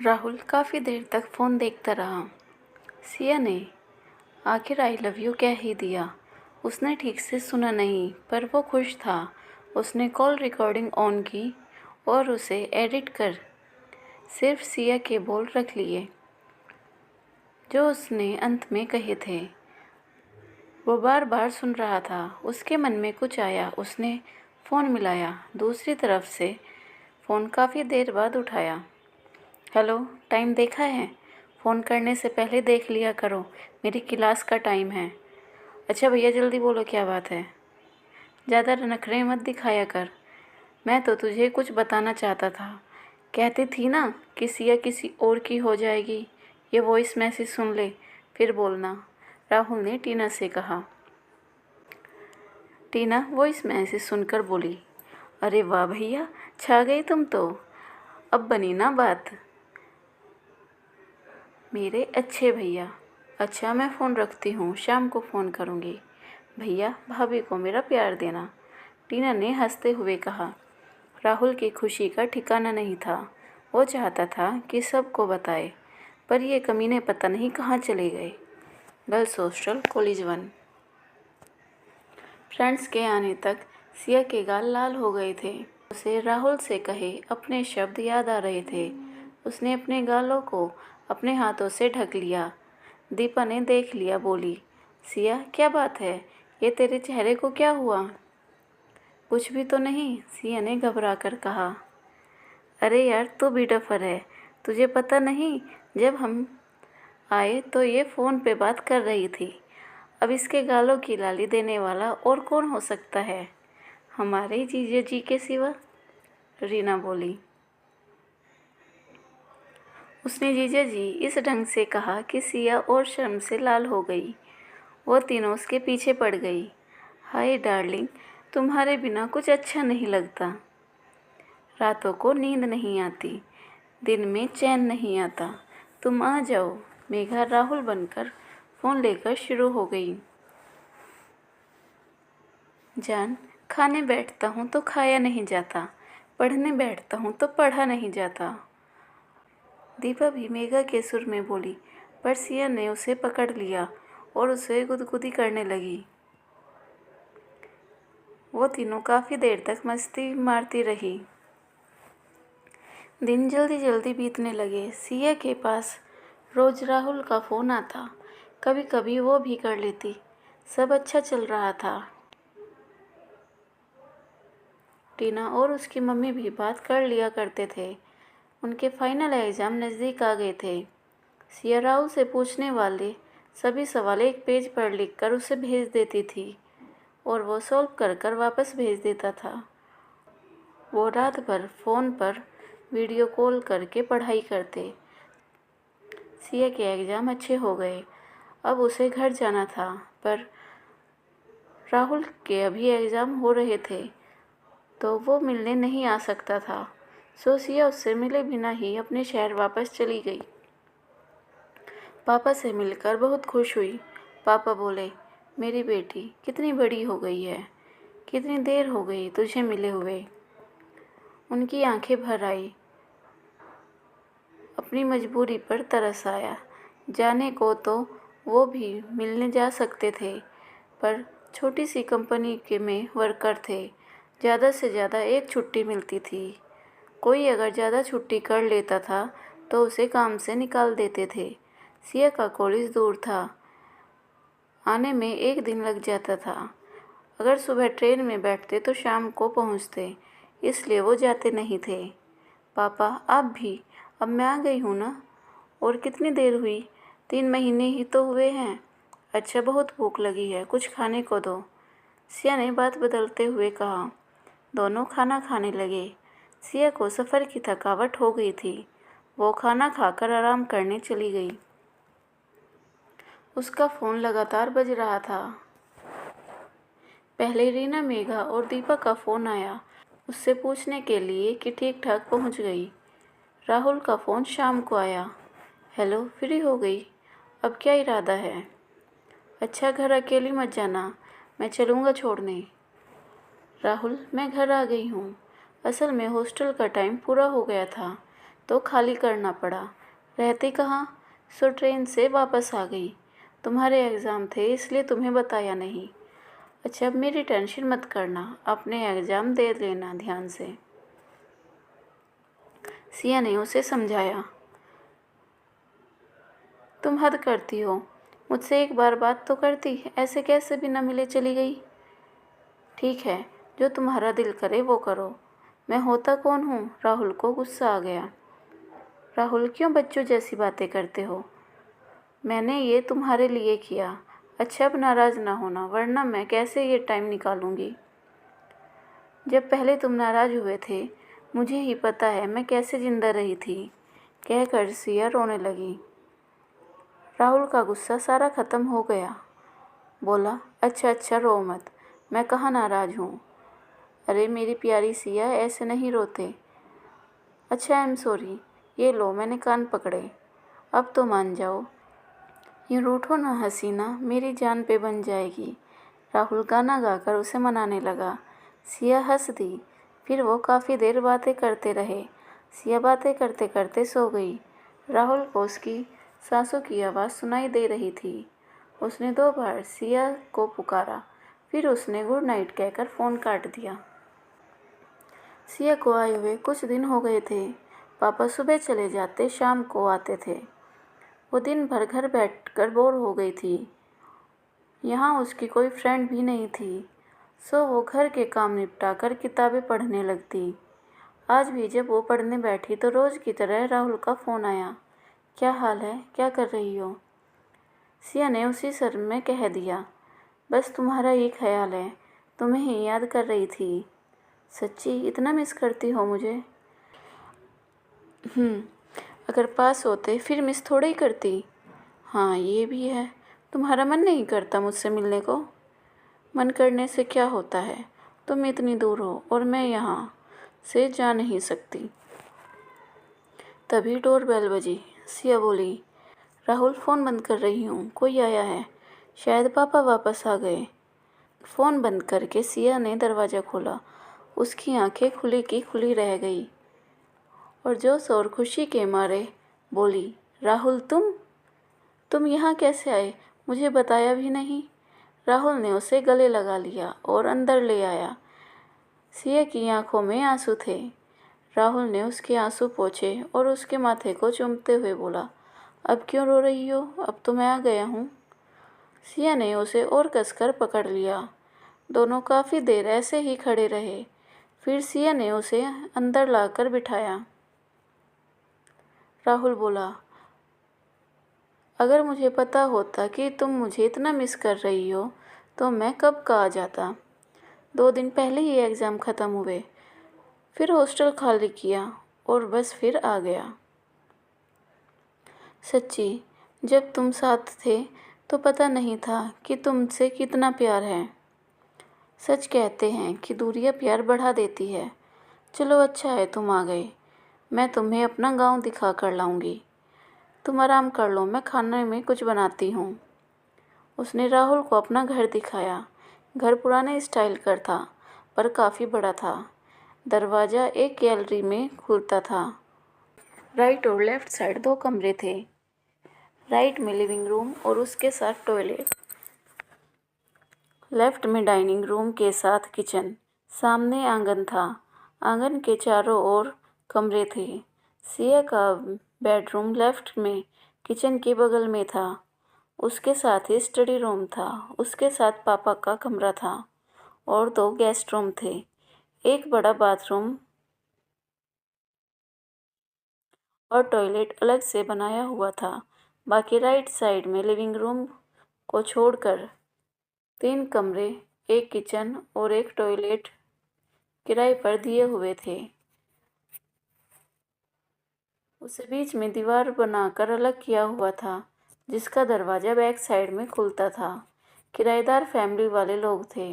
राहुल काफ़ी देर तक फ़ोन देखता रहा। सिया ने आखिर आई लव यू कह ही दिया। उसने ठीक से सुना नहीं, पर वो खुश था। उसने कॉल रिकॉर्डिंग ऑन की और उसे एडिट कर सिर्फ सिया के बोल रख लिए जो उसने अंत में कहे थे। वो बार बार सुन रहा था। उसके मन में कुछ आया। उसने फ़ोन मिलाया। दूसरी तरफ से फ़ोन काफ़ी देर बाद उठाया। हेलो, टाइम देखा है? फ़ोन करने से पहले देख लिया करो, मेरी क्लास का टाइम है। अच्छा भैया, जल्दी बोलो, क्या बात है? ज़्यादा नखरे मत दिखाया कर। मैं तो तुझे कुछ बताना चाहता था। कहती थी ना कि सिया किसी और की हो जाएगी। ये वॉइस मैसेज सुन ले, फिर बोलना, राहुल ने टीना से कहा। टीना वॉइस मैसेज सुनकर बोली, अरे वाह भैया, छा गई तुम तो। अब बनी ना बात मेरे अच्छे भैया। अच्छा, मैं फ़ोन रखती हूँ, शाम को फ़ोन करूँगी। भैया, भाभी को मेरा प्यार देना, टीना ने हंसते हुए कहा। राहुल की खुशी का ठिकाना नहीं था। वो चाहता था कि सबको बताए, पर ये कमीने पता नहीं कहाँ चले गए। Girls hostel college 1। फ्रेंड्स के आने तक सिया के गाल लाल हो गए थे। उसे राहुल से कहे अपने शब्द याद आ रहे थे। उसने अपने गालों को अपने हाथों से ढक लिया। दीपा ने देख लिया, बोली, सिया क्या बात है? ये तेरे चेहरे को क्या हुआ? कुछ भी तो नहीं, सिया ने घबरा कर कहा। अरे यार, तू भी डफर है। तुझे पता नहीं, जब हम आए तो ये फ़ोन पे बात कर रही थी। अब इसके गालों की लाली देने वाला और कौन हो सकता है हमारे जीजा जी के सिवा? रीना बोली। उसने जीजा जी इस ढंग से कहा कि सिया और शर्म से लाल हो गई। वो तीनों उसके पीछे पड़ गई। हाय डार्लिंग, तुम्हारे बिना कुछ अच्छा नहीं लगता। रातों को नींद नहीं आती, दिन में चैन नहीं आता। तुम आ जाओ। मेघा राहुल बनकर फ़ोन लेकर शुरू हो गई। जान, खाने बैठता हूँ तो खाया नहीं जाता, पढ़ने बैठता हूँ तो पढ़ा नहीं जाता। दीपा भी मेघा के सुर में बोली, पर सिया ने उसे पकड़ लिया और उसे गुदगुदी करने लगी। वो तीनों काफ़ी देर तक मस्ती मारती रही। दिन जल्दी जल्दी बीतने लगे। सिया के पास रोज़ राहुल का फ़ोन आता, कभी कभी वो भी कर लेती। सब अच्छा चल रहा था। टीना और उसकी मम्मी भी बात कर लिया करते थे। उनके फाइनल एग्ज़ाम नज़दीक आ गए थे। सिया राहुल से पूछने वाले सभी सवाल एक पेज पर लिखकर उसे भेज देती थी और वो सॉल्व कर कर वापस भेज देता था। वो रात भर फ़ोन पर वीडियो कॉल करके पढ़ाई करते। सिया के एग्ज़ाम अच्छे हो गए। अब उसे घर जाना था, पर राहुल के अभी एग्ज़ाम हो रहे थे तो वो मिलने नहीं आ सकता था। सो सिया उससे मिले बिना ही अपने शहर वापस चली गई। पापा से मिलकर बहुत खुश हुई। पापा बोले, मेरी बेटी कितनी बड़ी हो गई है, कितनी देर हो गई तुझे मिले हुए। उनकी आंखें भर आई। अपनी मजबूरी पर तरस आया। जाने को तो वो भी मिलने जा सकते थे, पर छोटी सी कंपनी के में वर्कर थे। ज़्यादा से ज़्यादा एक छुट्टी मिलती थी। कोई अगर ज़्यादा छुट्टी कर लेता था तो उसे काम से निकाल देते थे। सिया का कॉलेज दूर था, आने में एक दिन लग जाता था। अगर सुबह ट्रेन में बैठते तो शाम को पहुंचते, इसलिए वो जाते नहीं थे। पापा आप भी? अब मैं आ गई हूँ ना। और कितनी देर हुई? 3 महीने ही तो हुए हैं। अच्छा, बहुत भूख लगी है, कुछ खाने को दो। सिया ने बात बदलते हुए कहा। दोनों खाना खाने लगे। सिया को सफ़र की थकावट हो गई थी। वो खाना खाकर आराम करने चली गई। उसका फ़ोन लगातार बज रहा था। पहले रीना, मेघा और दीपा का फ़ोन आया, उससे पूछने के लिए कि ठीक ठाक पहुंच गई। राहुल का फ़ोन शाम को आया। हेलो, फ्री हो गई? अब क्या इरादा है? अच्छा, घर अकेली मत जाना, मैं चलूँगा छोड़ने। राहुल, मैं घर आ गई हूँ। असल में हॉस्टल का टाइम पूरा हो गया था तो खाली करना पड़ा। रहती कहाँ? सो ट्रेन से वापस आ गई। तुम्हारे एग्ज़ाम थे इसलिए तुम्हें बताया नहीं। अच्छा, अब मेरी टेंशन मत करना, अपने एग्ज़ाम दे लेना ध्यान से, सिया ने उसे समझाया। तुम हद करती हो, मुझसे एक बार बात तो करती, ऐसे कैसे बिना मिले चली गई? ठीक है, जो तुम्हारा दिल करे वो करो। मैं होता कौन हूँ? राहुल को गुस्सा आ गया। राहुल, क्यों बच्चों जैसी बातें करते हो? मैंने ये तुम्हारे लिए किया। अच्छा, अब नाराज़ ना होना, वरना मैं कैसे ये टाइम निकालूंगी। जब पहले तुम नाराज़ हुए थे, मुझे ही पता है मैं कैसे ज़िंदा रही थी, कहकर सिया रोने लगी। राहुल का गुस्सा सारा ख़त्म हो गया। बोला, अच्छा अच्छा रो मत, मैं कहाँ नाराज़ हूँ। अरे मेरी प्यारी सिया, ऐसे नहीं रोते। अच्छा, आई एम सॉरी। ये लो, मैंने कान पकड़े, अब तो मान जाओ। यूँ रूठो ना हसीना, मेरी जान पे बन जाएगी। राहुल गाना गाकर उसे मनाने लगा। सिया हंस दी। फिर वो काफ़ी देर बातें करते रहे। सिया बातें करते करते सो गई। राहुल को उसकी सांसों की आवाज़ सुनाई दे रही थी। उसने 2 बार सिया को पुकारा, फिर उसने गुड नाइट कहकर फ़ोन काट दिया। सिया को आए हुए कुछ दिन हो गए थे। पापा सुबह चले जाते, शाम को आते थे। वो दिन भर घर बैठकर बोर हो गई थी। यहाँ उसकी कोई फ्रेंड भी नहीं थी, सो वो घर के काम निपटाकर किताबें पढ़ने लगती। आज भी जब वो पढ़ने बैठी तो रोज़ की तरह राहुल का फ़ोन आया। क्या हाल है, क्या कर रही हो? सिया ने उसी सर में कह दिया, बस तुम्हारा ही ख्याल है, तुम्हें ही याद कर रही थी। सच्ची इतना मिस करती हो मुझे? अगर पास होते फिर मिस थोड़ा ही करती। हाँ, ये भी है। तुम्हारा मन नहीं करता मुझसे मिलने को? मन करने से क्या होता है, तुम इतनी दूर हो और मैं यहाँ से जा नहीं सकती। तभी डोरबेल बजी। सिया बोली, राहुल, फ़ोन बंद कर रही हूँ, कोई आया है, शायद पापा वापस आ गए। फ़ोन बंद करके सिया ने दरवाज़ा खोला। उसकी आंखें खुली की खुली रह गई और जोश और खुशी के मारे बोली, राहुल, तुम यहाँ कैसे आए? मुझे बताया भी नहीं। राहुल ने उसे गले लगा लिया और अंदर ले आया। सिया की आंखों में आंसू थे। राहुल ने उसके आंसू पोंछे और उसके माथे को चूमते हुए बोला, अब क्यों रो रही हो? अब तो मैं आ गया हूँ। सिया ने उसे और कसकर पकड़ लिया। दोनों काफ़ी देर ऐसे ही खड़े रहे। फिर सिया ने उसे अंदर लाकर बिठाया। राहुल बोला, अगर मुझे पता होता कि तुम मुझे इतना मिस कर रही हो तो मैं कब का आ जाता। 2 दिन पहले ही एग्ज़ाम ख़त्म हुए, फिर हॉस्टल खाली किया और बस फिर आ गया। सच्ची, जब तुम साथ थे तो पता नहीं था कि तुमसे कितना प्यार है। सच कहते हैं कि दूरियां प्यार बढ़ा देती है। चलो, अच्छा है तुम आ गए। मैं तुम्हें अपना गांव दिखा कर लाऊंगी। तुम आराम कर लो, मैं खाने में कुछ बनाती हूँ। उसने राहुल को अपना घर दिखाया। घर पुराने स्टाइल का था, पर काफ़ी बड़ा था। दरवाज़ा एक गैलरी में खुलता था। राइट और लेफ्ट साइड 2 कमरे थे। राइट में लिविंग रूम और उसके साथ टॉयलेट, लेफ्ट में डाइनिंग रूम के साथ किचन, सामने आंगन था। आंगन के चारों ओर कमरे थे। सिया का बेडरूम लेफ्ट में किचन के बगल में था। उसके साथ ही स्टडी रूम था। उसके साथ पापा का कमरा था और 2 गेस्ट रूम थे। एक बड़ा बाथरूम और टॉयलेट अलग से बनाया हुआ था। बाकी राइट साइड में लिविंग रूम को छोड़कर 3 कमरे, एक किचन और एक टॉयलेट किराए पर दिए हुए थे। उसे बीच में दीवार बनाकर अलग किया हुआ था, जिसका दरवाज़ा बैक साइड में खुलता था। किराएदार फैमिली वाले लोग थे,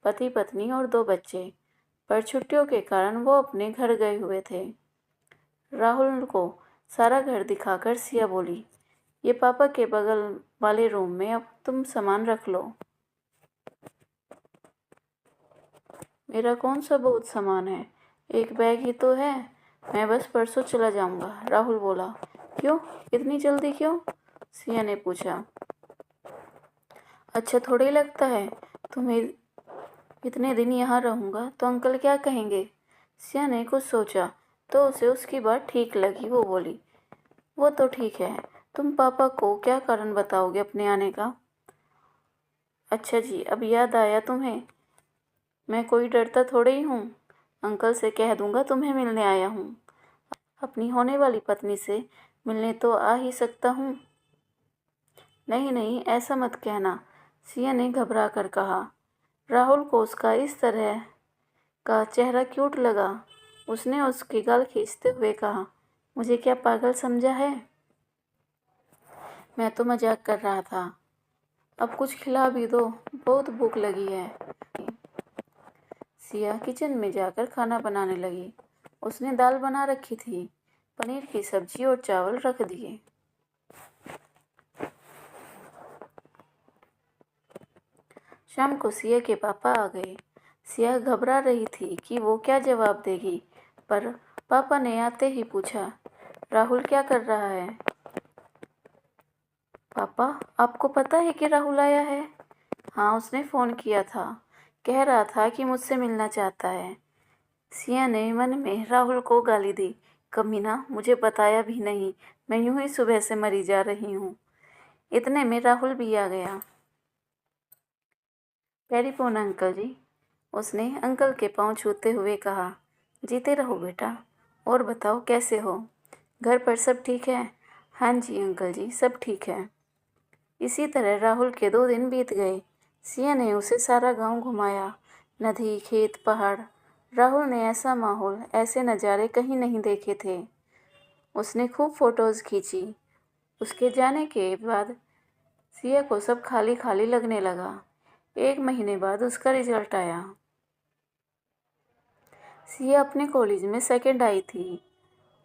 पति पत्नी और 2 बच्चे, पर छुट्टियों के कारण वो अपने घर गए हुए थे। राहुल को सारा घर दिखाकर सिया बोली, ये पापा के बगल वाले रूम में, अब तुम सामान रख लो। मेरा कौन सा बहुत सामान है, एक बैग ही तो है, मैं बस परसों चला जाऊंगा, राहुल बोला। क्यों, इतनी जल्दी क्यों? सिया ने पूछा। अच्छा थोड़ा ही लगता है, तुम्हें इतने दिन यहाँ रहूँगा तो अंकल क्या कहेंगे? सिया ने कुछ सोचा तो उसे उसकी बात ठीक लगी। वो बोली, वो तो ठीक है, तुम पापा को क्या कारण बताओगे अपने आने का? अच्छा जी, अब याद आया तुम्हें, मैं कोई डरता थोड़े ही हूँ। अंकल से कह दूंगा तुम्हें मिलने आया हूँ। अपनी होने वाली पत्नी से मिलने तो आ ही सकता हूँ। नहीं नहीं, ऐसा मत कहना, सिया ने घबरा कर कहा। राहुल को उसका इस तरह का चेहरा क्यूट लगा। उसने उसकी गाल खींचते हुए कहा, मुझे क्या पागल समझा है? मैं तो मजाक कर रहा था। अब कुछ खिला भी दो, बहुत भूख लगी है। सिया किचन में जाकर खाना बनाने लगी। उसने दाल बना रखी थी, पनीर की सब्जी और चावल रख दिए। शाम को सिया के पापा आ गए। सिया घबरा रही थी कि वो क्या जवाब देगी, पर पापा ने आते ही पूछा, राहुल क्या कर रहा है? पापा, आपको पता है कि राहुल आया है? हाँ, उसने फ़ोन किया था, कह रहा था कि मुझसे मिलना चाहता है। सिया ने मन में राहुल को गाली दी, कमीना, मुझे बताया भी नहीं, मैं यूं ही सुबह से मरी जा रही हूँ। इतने में राहुल भी आ गया। टेलीफोन अंकल जी, उसने अंकल के पांव छूते हुए कहा। जीते रहो बेटा, और बताओ कैसे हो? घर पर सब ठीक है? हाँ जी अंकल जी, सब ठीक है। इसी तरह राहुल के 2 दिन बीत गए। सिया ने उसे सारा गांव घुमाया, नदी, खेत, पहाड़। राहुल ने ऐसा माहौल, ऐसे नज़ारे कहीं नहीं देखे थे। उसने खूब फोटोज़ खींची। उसके जाने के बाद सिया को सब खाली खाली लगने लगा। 1 महीने बाद उसका रिजल्ट आया। सिया अपने कॉलेज में सेकंड आई थी।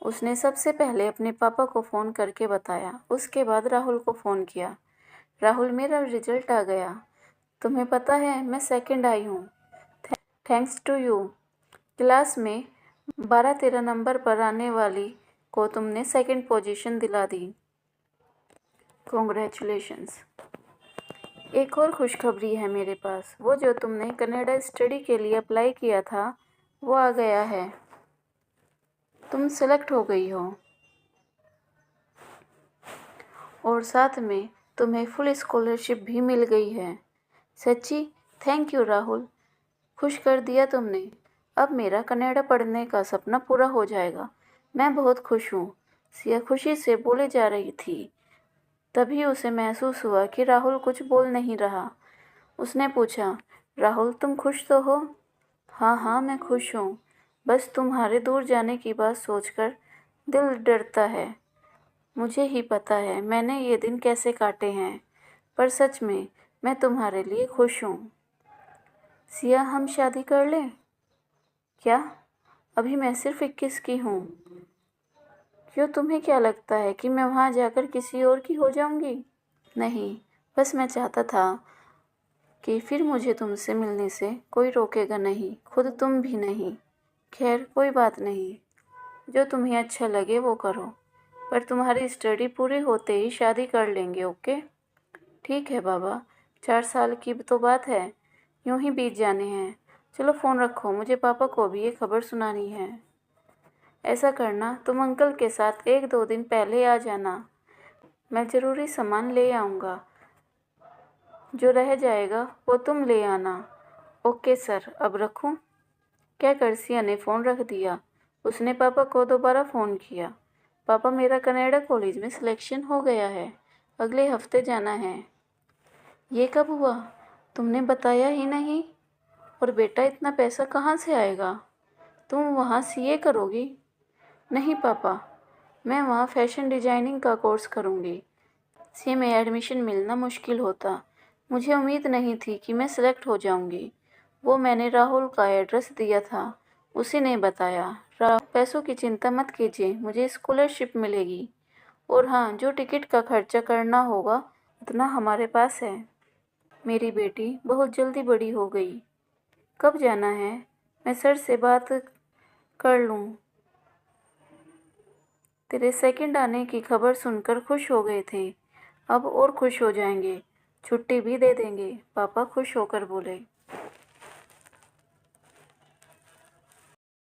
उसने सबसे पहले अपने पापा को फ़ोन करके बताया। उसके बाद राहुल को फ़ोन किया। राहुल, मेरा रिजल्ट आ गया। तुम्हें पता है मैं सेकंड आई हूँ, थैंक्स टू यू। क्लास में 12-13 नंबर पर आने वाली को तुमने सेकंड पोजीशन दिला दी। कॉन्ग्रेचुलेशंस। एक और खुशखबरी है मेरे पास, वो जो तुमने कनाडा स्टडी के लिए अप्लाई किया था वो आ गया है। तुम सेलेक्ट हो गई हो, और साथ में तुम्हें फुल स्कॉलरशिप भी मिल गई है। सच्ची? थैंक यू राहुल, खुश कर दिया तुमने। अब मेरा कनाडा पढ़ने का सपना पूरा हो जाएगा। मैं बहुत खुश हूँ। सिया खुशी से बोले जा रही थी। तभी उसे महसूस हुआ कि राहुल कुछ बोल नहीं रहा। उसने पूछा, राहुल तुम खुश तो हो? हाँ हाँ, मैं खुश हूँ। बस तुम्हारे दूर जाने की बात सोचकर दिल डरता है। मुझे ही पता है मैंने ये दिन कैसे काटे हैं, पर सच में मैं तुम्हारे लिए खुश हूँ। सिया, हम शादी कर लें? क्या? अभी मैं सिर्फ 21 की हूँ। क्यों, तुम्हें क्या लगता है कि मैं वहाँ जाकर किसी और की हो जाऊँगी? नहीं, बस मैं चाहता था कि फिर मुझे तुमसे मिलने से कोई रोकेगा नहीं, खुद तुम भी नहीं। खैर कोई बात नहीं, जो तुम्हें अच्छा लगे वो करो, पर तुम्हारी स्टडी पूरी होते ही शादी कर लेंगे, ओके? ठीक है बाबा, 4 साल की तो बात है, यूं ही बीत जाने हैं। चलो फ़ोन रखो, मुझे पापा को भी ये खबर सुनानी है। ऐसा करना, तुम अंकल के साथ 1-2 दिन पहले आ जाना। मैं ज़रूरी सामान ले आऊँगा, जो रह जाएगा वो तुम ले आना। ओके सर, अब रखूँ? क्या कर सिया ने फ़ोन रख दिया। उसने पापा को दोबारा फ़ोन किया। पापा, मेरा कनाडा कॉलेज में सिलेक्शन हो गया है, अगले हफ्ते जाना है। ये कब हुआ? तुमने बताया ही नहीं। और बेटा, इतना पैसा कहाँ से आएगा? तुम वहाँ सीए करोगी? नहीं पापा, मैं वहाँ फैशन डिज़ाइनिंग का कोर्स करूँगी। सीए में एडमिशन मिलना मुश्किल होता। मुझे उम्मीद नहीं थी कि मैं सेलेक्ट हो जाऊँगी। वो मैंने राहुल का एड्रेस दिया था, उसी ने बताया। पैसों की चिंता मत कीजिए, मुझे स्कॉलरशिप मिलेगी। और हाँ, जो टिकट का खर्चा करना होगा उतना हमारे पास है। मेरी बेटी बहुत जल्दी बड़ी हो गई। कब जाना है? मैं सर से बात कर लूँ। तेरे सेकंड आने की खबर सुनकर खुश हो गए थे, अब और खुश हो जाएंगे, छुट्टी भी दे देंगे, पापा खुश होकर बोले।